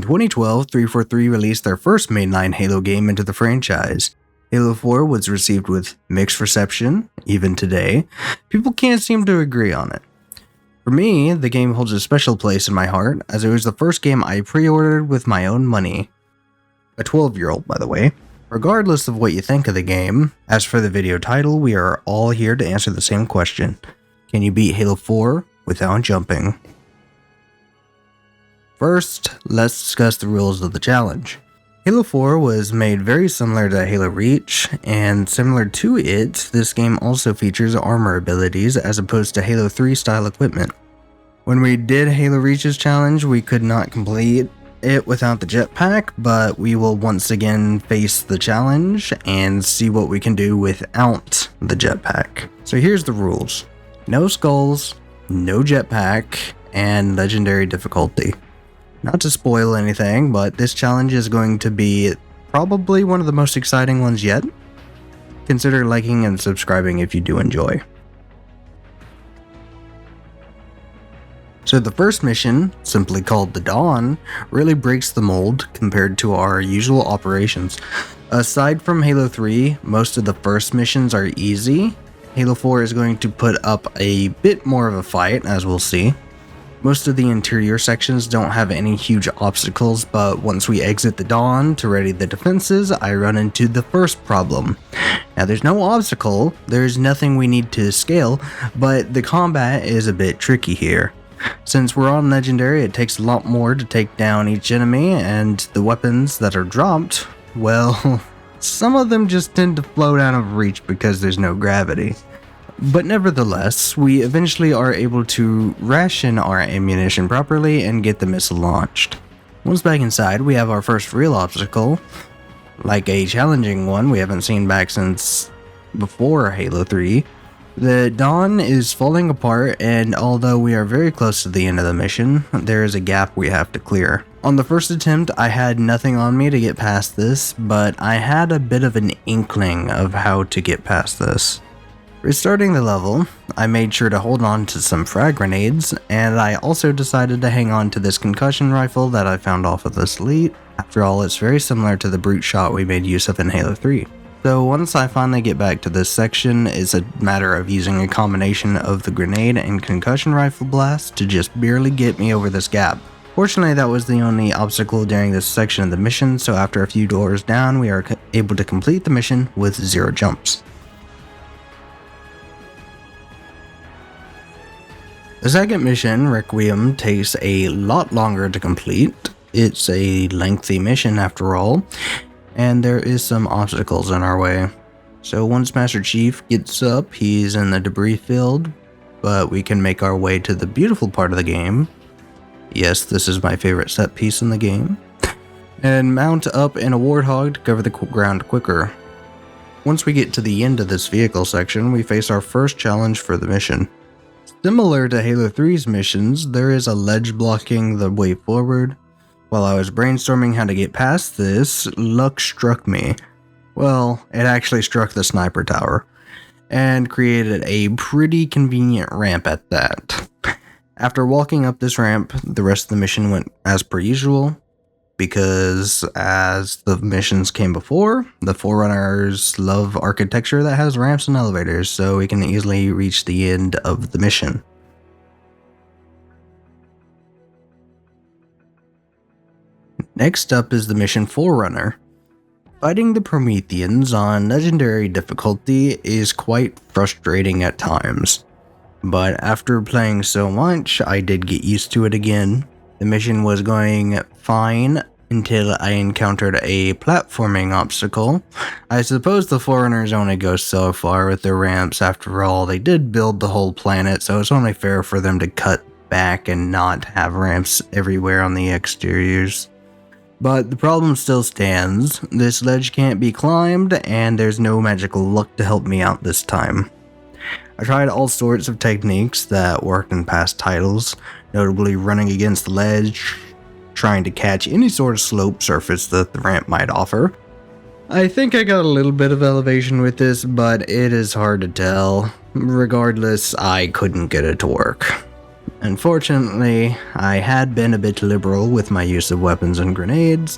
2012, 343 released their first mainline Halo game into the franchise. Halo 4 was received with mixed reception, even today. People can't seem to agree on it. For me, the game holds a special place in my heart, as it was the first game I pre-ordered with my own money. A 12-year-old, by the way. Regardless of what you think of the game, as for the video title, we are all here to answer the same question. Can you beat Halo 4 without jumping? First, let's discuss the rules of the challenge. Halo 4 was made very similar to Halo Reach, and similar to it, this game also features armor abilities as opposed to Halo 3 style equipment. When we did Halo Reach's challenge, we could not complete it without the jetpack, but we will once again face the challenge and see what we can do without the jetpack. So here's the rules. No skulls, no jetpack, and legendary difficulty. Not to spoil anything, but this challenge is going to be probably one of the most exciting ones yet. Consider liking and subscribing if you do enjoy. So the first mission, simply called the Dawn, really breaks the mold compared to our usual operations. Aside from Halo 3, most of the first missions are easy. Halo 4 is going to put up a bit more of a fight, as we'll see. Most of the interior sections don't have any huge obstacles, but once we exit the Dawn to ready the defenses, I run into the first problem. Now there's no obstacle, there's nothing we need to scale, but the combat is a bit tricky here. Since we're on Legendary, it takes a lot more to take down each enemy, and the weapons that are dropped, well, some of them just tend to float out of reach because there's no gravity. But nevertheless, we eventually are able to ration our ammunition properly and get the missile launched. Once back inside, we have our first real obstacle, like a challenging one we haven't seen back since before Halo 3. The Dawn is falling apart, and although we are very close to the end of the mission, there is a gap we have to clear. On the first attempt, I had nothing on me to get past this, but I had a bit of an inkling of how to get past this. Restarting the level, I made sure to hold on to some frag grenades, and I also decided to hang on to this concussion rifle that I found off of this elite. After all, it's very similar to the brute shot we made use of in Halo 3. So once I finally get back to this section, it's a matter of using a combination of the grenade and concussion rifle blast to just barely get me over this gap. Fortunately, that was the only obstacle during this section of the mission, so after a few doors down, we are able to complete the mission with 0 jumps. The second mission, Requiem, takes a lot longer to complete. It's a lengthy mission after all, and there is some obstacles in our way. So once Master Chief gets up, he's in the debris field, but we can make our way to the beautiful part of the game. Yes, this is my favorite set piece in the game. And mount up in a Warthog to cover the ground quicker. Once we get to the end of this vehicle section, we face our first challenge for the mission. Similar to Halo 3's missions, there is a ledge blocking the way forward. While I was brainstorming how to get past this, luck struck me. Well, it actually struck the sniper tower, and created a pretty convenient ramp at that. After walking up this ramp, the rest of the mission went as per usual, because as the missions came before, the Forerunners love architecture that has ramps and elevators, so we can easily reach the end of the mission. Next up is the mission Forerunner. Fighting the Prometheans on legendary difficulty is quite frustrating at times, but after playing so much, I did get used to it again. The mission was going fine until I encountered a platforming obstacle. I suppose the Forerunners only go so far with their ramps. After all, they did build the whole planet, so it's only fair for them to cut back and not have ramps everywhere on the exteriors. But the problem still stands. This ledge can't be climbed, and there's no magical luck to help me out this time. I tried all sorts of techniques that worked in past titles, notably running against the ledge, trying to catch any sort of slope surface that the ramp might offer. I think I got a little bit of elevation with this, but it is hard to tell. Regardless, I couldn't get it to work. Unfortunately, I had been a bit liberal with my use of weapons and grenades,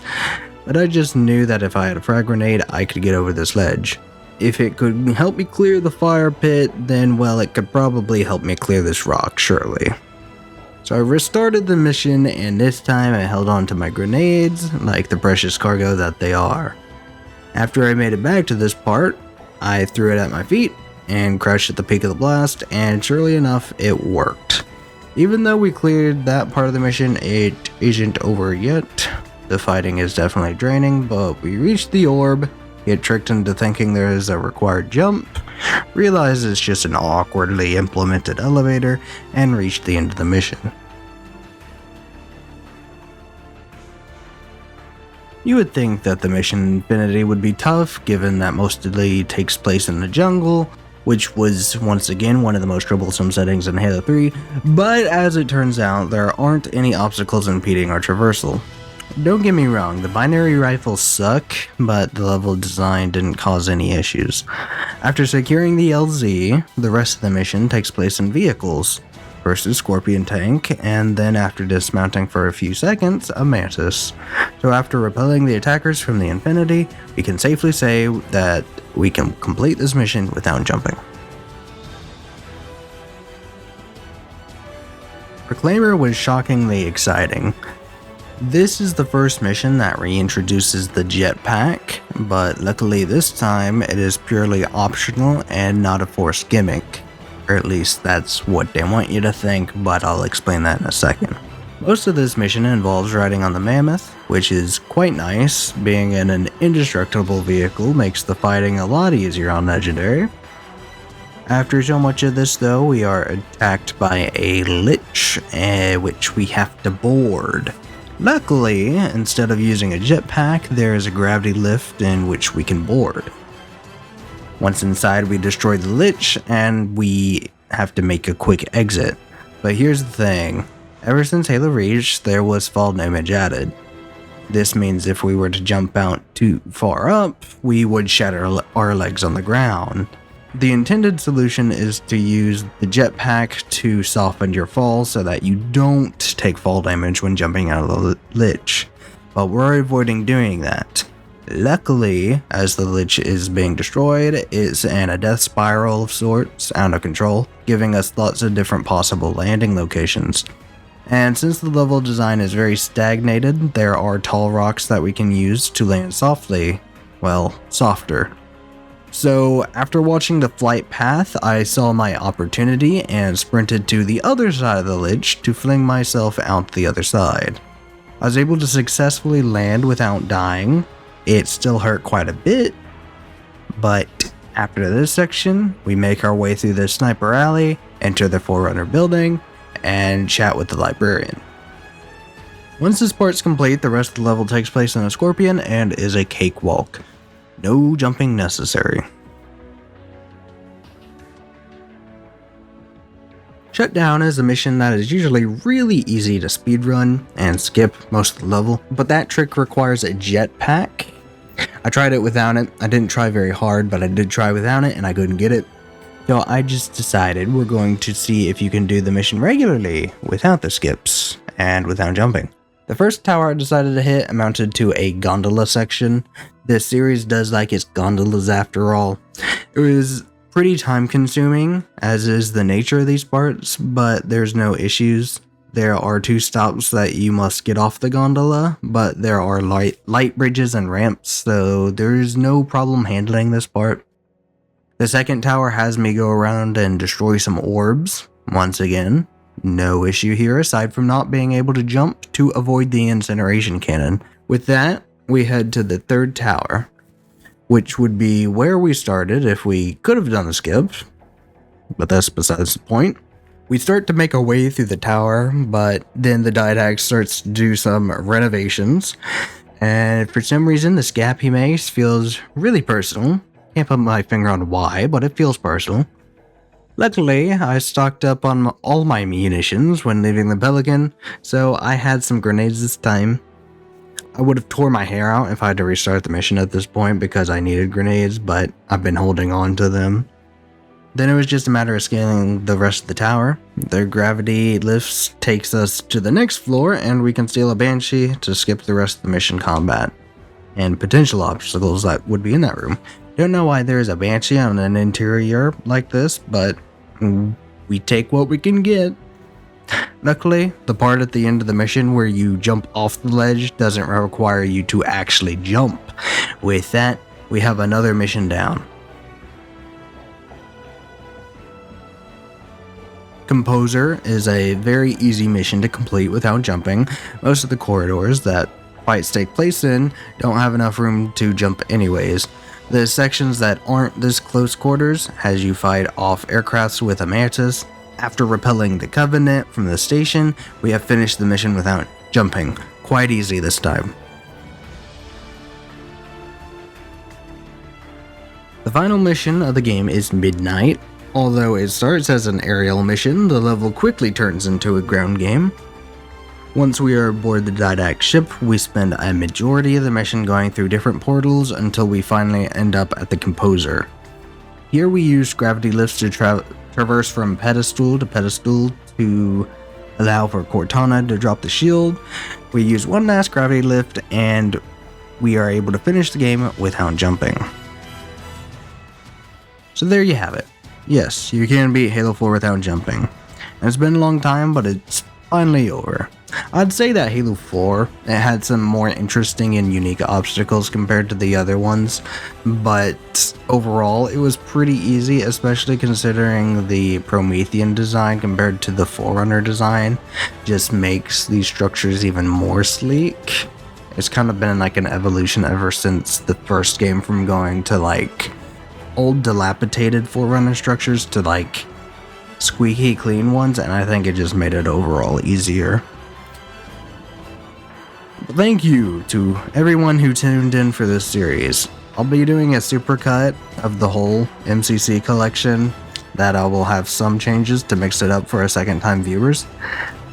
but I just knew that if I had a frag grenade, I could get over this ledge. If it could help me clear the fire pit, then well, it could probably help me clear this rock, surely. So I restarted the mission, and this time I held on to my grenades, like the precious cargo that they are. After I made it back to this part, I threw it at my feet, and crouched at the peak of the blast, and surely enough, it worked. Even though we cleared that part of the mission, it isn't over yet. The fighting is definitely draining, but we reached the orb, get tricked into thinking there is a required jump, realize it's just an awkwardly implemented elevator, and reach the end of the mission. You would think that the mission Infinity would be tough, given that mostly takes place in the jungle, which was once again one of the most troublesome settings in Halo 3, but as it turns out, there aren't any obstacles impeding our traversal. Don't get me wrong, the binary rifles suck, but the level design didn't cause any issues. After securing the LZ, the rest of the mission takes place in vehicles. First a Scorpion tank, and then after dismounting for a few seconds, a Mantis. So after repelling the attackers from the Infinity, we can safely say that we can complete this mission without jumping. Reclaimer was shockingly exciting. This is the first mission that reintroduces the jetpack, but luckily this time it is purely optional and not a forced gimmick. Or at least that's what they want you to think, but I'll explain that in a second. Most of this mission involves riding on the Mammoth, which is quite nice. Being in an indestructible vehicle makes the fighting a lot easier on Legendary. After so much of this though, we are attacked by a Lich, which we have to board. Luckily, instead of using a jetpack, there is a gravity lift in which we can board. Once inside, we destroy the Lich, and we have to make a quick exit. But here's the thing, ever since Halo Reach, there was fall damage added. This means if we were to jump out too far up, we would shatter our legs on the ground. The intended solution is to use the jetpack to soften your fall so that you don't take fall damage when jumping out of the Lich, but we're avoiding doing that. Luckily, as the Lich is being destroyed, it's in a death spiral of sorts, out of control, giving us lots of different possible landing locations. And since the level design is very stagnated, there are tall rocks that we can use to land softly, well, softer. So after watching the flight path, I saw my opportunity and sprinted to the other side of the Lich to fling myself out the other side. I was able to successfully land without dying. It still hurt quite a bit, but after this section, we make our way through the sniper alley, enter the Forerunner building, and chat with the librarian. Once this part's complete, the rest of the level takes place in a Scorpion and is a cakewalk. No jumping necessary. Shutdown is a mission that is usually really easy to speedrun and skip most of the level, but that trick requires a jetpack. I tried it without it. I didn't try very hard, but I did try without it and I couldn't get it. So I just decided we're going to see if you can do the mission regularly without the skips and without jumping. The first tower I decided to hit amounted to a gondola section. This series does like its gondolas after all. It was pretty time consuming, as is the nature of these parts, but there's no issues. There are 2 stops that you must get off the gondola, but there are light bridges and ramps, so there's no problem handling this part. The second tower has me go around and destroy some orbs. Once again, no issue here aside from not being able to jump to avoid the incineration cannon. With that, we head to the third tower, which would be where we started if we could have done the skip, but that's besides the point. We start to make our way through the tower, but then the Didact starts to do some renovations, and for some reason this gap he makes feels really personal. Can't put my finger on why, but it feels personal. Luckily, I stocked up on all my munitions when leaving the Pelican, so I had some grenades this time. I would have tore my hair out if I had to restart the mission at this point because I needed grenades, but I've been holding on to them. Then it was just a matter of scaling the rest of the tower. The gravity lifts takes us to the next floor, and we can steal a Banshee to skip the rest of the mission combat and potential obstacles that would be in that room. Don't know why there is a Banshee on an interior like this, but we take what we can get. Luckily, the part at the end of the mission where you jump off the ledge doesn't require you to actually jump. With that, we have another mission down. Composer is a very easy mission to complete without jumping. Most of the corridors that fights take place in don't have enough room to jump anyways. The sections that aren't this close quarters has you fight off aircrafts with a Mantis. After repelling the Covenant from the station, we have finished the mission without jumping. Quite easy this time. The final mission of the game is Midnight. Although it starts as an aerial mission, the level quickly turns into a ground game. Once we are aboard the Didact ship, we spend a majority of the mission going through different portals until we finally end up at the Composer. Here we use gravity lifts to traverse from pedestal to allow for Cortana to drop the shield. We use one last gravity lift and we are able to finish the game without jumping. So there you have it. Yes, you can beat Halo 4 without jumping. And it's been a long time, but it's finally over. I'd say that Halo 4, it had some more interesting and unique obstacles compared to the other ones, but overall it was pretty easy, especially considering the Promethean design compared to the Forerunner design. Just makes these structures even more sleek. It's kind of been like an evolution ever since the first game, from going to like old dilapidated Forerunner structures to like squeaky clean ones, and I think it just made it overall easier. Thank you to everyone who tuned in for this series. I'll be doing a supercut of the whole MCC collection that I will have some changes to mix it up for a second time viewers.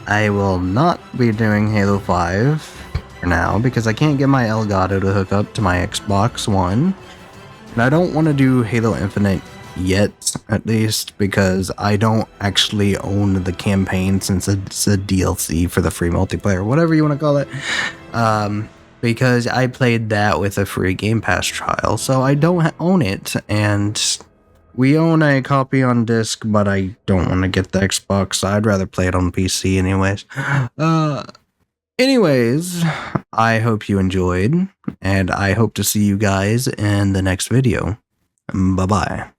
I will not be doing Halo 5 for now because I can't get my Elgato to hook up to my Xbox One. And I don't want to do Halo Infinite yet, at least, because I don't actually own the campaign since it's a DLC for the free multiplayer, whatever you want to call it. Because I played that with a free Game Pass trial, so I don't own it, and we own a copy on disc, but I don't want to get the Xbox, so I'd rather play it on PC anyways. Anyways, I hope you enjoyed, and I hope to see you guys in the next video. Bye-bye.